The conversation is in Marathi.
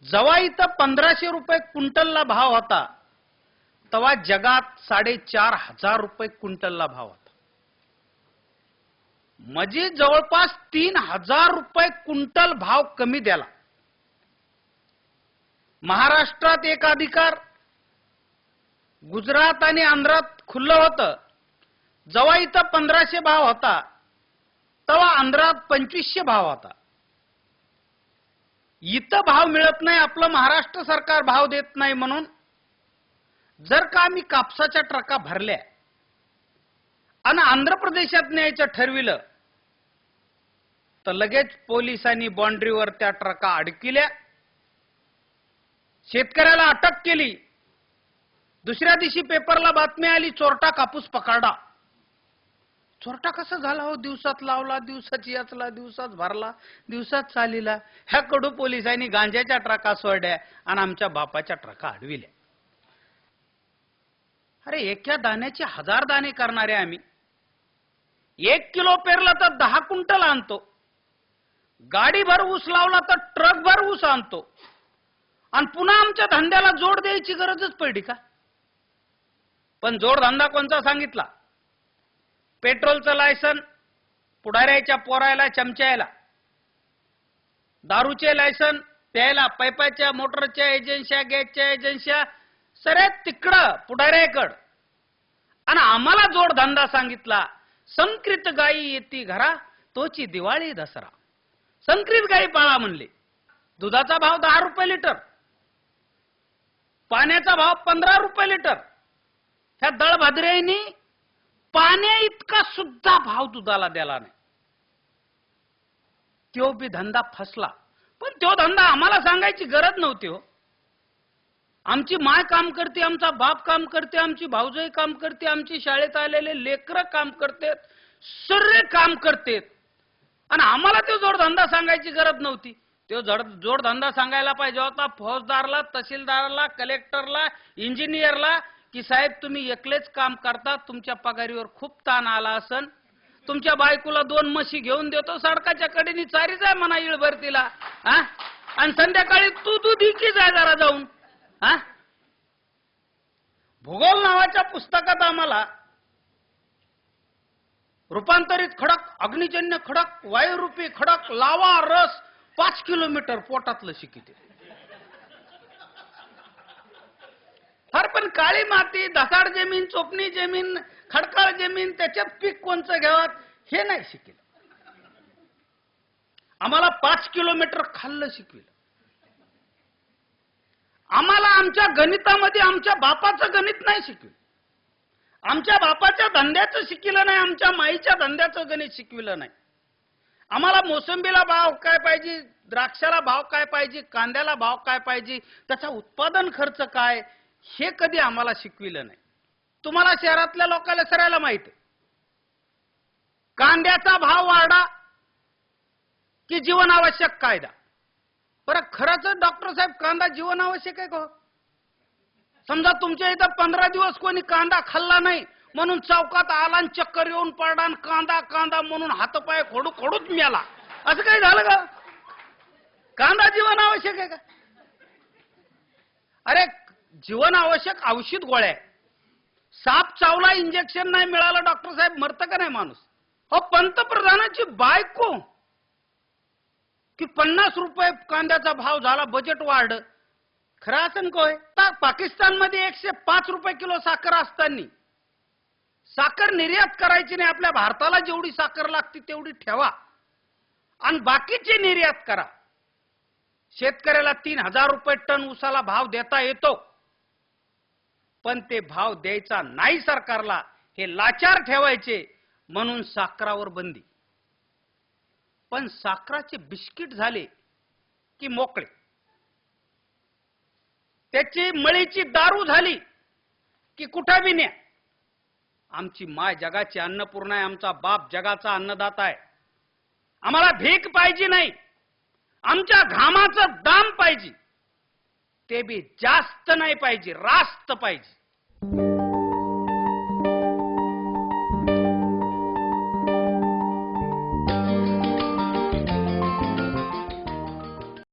जेव्हा इथं 1500 रुपये क्विंटलला भाव होता तेव्हा जगात 4,500 रुपये क्विंटलला भाव होता. म्हणजे जवळपास 3,000 रुपये क्विंटल भाव कमी द्याला. महाराष्ट्रात एक अधिकार, गुजरात आणि आंध्रात खुल्लं होतं. जेव्हा इथं 1500 भाव होता तेव्हा आंध्रात 2500 भाव होता. इथं भाव मिळत नाही, आपलं महाराष्ट्र सरकार भाव देत नाही म्हणून जर का आम्ही कापसाच्या ट्रका भरल्या आणि आंध्र प्रदेशात न्यायचं ठरविलं तर लगेच पोलिसांनी बाउंड्रीवर त्या ट्रका अडकिल्या, शेतकऱ्याला अटक केली. दुसऱ्या दिवशी पेपरला बातमी आली, चोरटा कापूस पकडा. चोरटा कसा झाला हो? दिवसात लावला, दिवसात याचला, दिवसात भरला, दिवसात चालीला. ह्या कडू पोलिसांनी गांजाच्या ट्रका सोडल्या आणि आमच्या बापाच्या ट्रका अडविल्या. अरे एका दाण्याचे 1000 दाणे करणारे आम्ही 1 किलो पेरला तर 10 क्विंटल आणतो. गाडीभर ऊस लावला तर ट्रकभर ऊस आणतो. आणि पुन्हा आमच्या धंद्याला जोड द्यायची गरजच पडली का? पण जोडधंदा कोणता सांगितला? पेट्रोलचं लायसन पुढाऱ्याच्या पोरायला, चमच्याला. दारूचे लायसन प्यायला, पैपाच्या, मोटरच्या एजन्स्या, गॅसच्या एजन्स्या, सरे तिकडं पुढाऱ्याकडं. आणि आम्हाला जोडधंदा सांगितला, संक्रित गायी येती घरा तोची दिवाळी दसरा. संक्रित गायी पाळा म्हणले. दुधाचा भाव 10 रुपये लिटर, पाण्याचा भाव 15 रुपये लिटर. ह्या दळभाद्रेंनी पाण्या इतका सुद्धा भाव दुधाला द्याला नाही. तो बी धंदा फसला. पण तो धंदा आम्हाला सांगायची गरज नव्हती हो. आमची माय काम करते, आमचा बाप काम करते, आमची भाऊजाई काम करते, आमची शाळेत आलेले लेकरं काम करतात, सर्व काम करतात. आणि आम्हाला तो जोडधंदा सांगायची गरज नव्हती. तो जोडधंदा सांगायला पाहिजे होता फौजदारला, तहसीलदारला, कलेक्टरला, इंजिनियरला की साहेब तुम्ही एकलेच काम करता, तुमच्या पगारीवर खूप ताण आला असन, तुमच्या बायकोला 2 म्हशी घेऊन देतो, सडकाच्या कडेनी चारी जाय म्हणा इळभर तिला, आणि संध्याकाळी तू दूध इकी जाय जरा जाऊन. भूगोल नावाच्या पुस्तकात आम्हाला रूपांतरित खडक, अग्निजन्य खडक, वायुरूपी खडक, लावा रस 5 किलोमीटर पोटातलं शिकिते. फार पण काळी माती, धसाड जमीन, चोपणी जमीन, खडकाळ जमीन, त्याच्यात पीक कोणचं घ्यावं हे नाही शिकलं. आम्हाला 5 किलोमीटर खाल्लं शिकविलं. आम्हाला आमच्या गणितामध्ये आमच्या बापाचं गणित नाही शिकविलं. आमच्या बापाच्या धंद्याचं शिकविलं नाही, आमच्या माईच्या धंद्याचं गणित शिकविलं नाही. आम्हाला मोसंबीला भाव काय पाहिजे, द्राक्षाला भाव काय पाहिजे, कांद्याला भाव काय पाहिजे, त्याचा उत्पादन खर्च काय, हे कधी आम्हाला शिकविलं नाही. तुम्हाला शहरातल्या लोकांना सरायला माहिती आहे, कांद्याचा भाव वाढा की जीवनावश्यक कायदा. बरं खरंच डॉक्टर साहेब कांदा जीवनावश्यक आहे का? समजा तुमच्या इथं 15 दिवस कोणी कांदा खाल्ला नाही म्हणून चौकात आला आणि चक्कर येऊन पडला आणि कांदा कांदा म्हणून हातपाय खोडू खोडूच मिळाला, असं काही झालं का? कांदा जीवनावश्यक आहे का? अरे जीवनावश्यक औषध गोळ्या. साप चावला इंजेक्शन नाही मिळालं डॉक्टर साहेब मरतं का नाही माणूस? हो पंतप्रधानाची बायको की 50 रुपये कांद्याचा भाव झाला, बजेट वाढ. खरं असं कोय? पाकिस्तानमध्ये 105 रुपये किलो साखर असताना साखर निर्यात करायची नाही, आपल्या भारताला जेवढी साखर लागते तेवढी ठेवा आणि बाकीची निर्यात करा. शेतकऱ्याला 3000 रुपये टन ऊसाला भाव देता येतो, पण ते भाव द्यायचा नाही सरकारला, हे लाचार ठेवायचे म्हणून साखरावर बंदी. पण साखराचे बिस्किट झाले की मोकळे, त्याची मळीची दारू झाली की कुठे बी न्या. आमची माय जगाची अन्नपूर्णा आहे, आमचा बाप जगाचा अन्नदाता आहे. आम्हाला भीक पाहिजे नाही, आमच्या घामाचं दाम पाहिजे, ते बी जास्त नाही पाहिजे, रास्त पाहिजे.